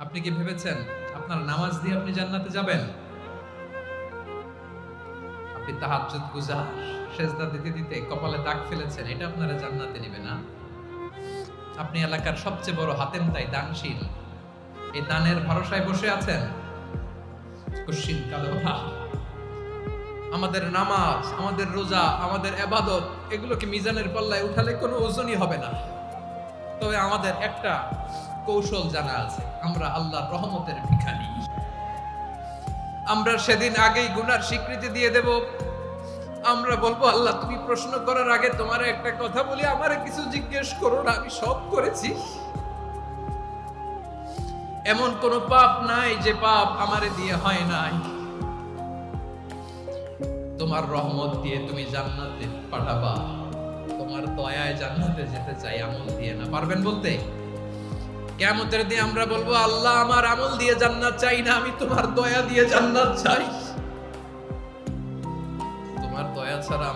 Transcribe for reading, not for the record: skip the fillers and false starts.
আপনি কি ভেবেছেন আপনার নামাজ দিয়ে আপনি জান্নাতে যাবেন? আপনি তাহাজ্জুদ গুজার, সেজদা দিতে দিতে কপালে দাগ ফেলেছেন, এটা আপনারা জান্নাতে নেবে না? আপনি এলাকার সবচেয়ে বড় হাতেম তাই দানশীল, এই দানের ভরসায় বসে আছেন কুশ্চিন কালো না। আমাদের নামাজ, আমাদের রোজা, আমাদের ইবাদত, এগুলোকে মিজানের পাল্লায় উঠালে কোনো ওজনই হবে না। তবে আমাদের একটা কৌশল জানা আছে, আমরা আল্লাহর রহমতের ভিখারি। আমরা সেদিন আগেই গুনার স্বীকৃতি দিয়ে দেব। আমরা বলবো, আল্লাহ তুমি প্রশ্ন করার আগে তোমার একটা কথা বলি, আমারে কিছু জিজ্ঞেস করো না, আমি সব করেছি। এমন কোন পাপ নাই যে পাপ আমারে দিয়ে হয় নাই। তোমার রহমত দিয়ে তুমি জান্নাতে পাঠাবা, তোমার দয়ায় জান্নাতে যেতে চাই, আমল দিয়ে না। পারবেন বলতে? কিয়ামতের দিন আমরা বলবো, আল্লাহ আমার আমল দিয়ে জান্নাত চাই না, আমি তোমার দয়া দিয়ে জান্নাত চাই। তোমার দয়া ছাড়া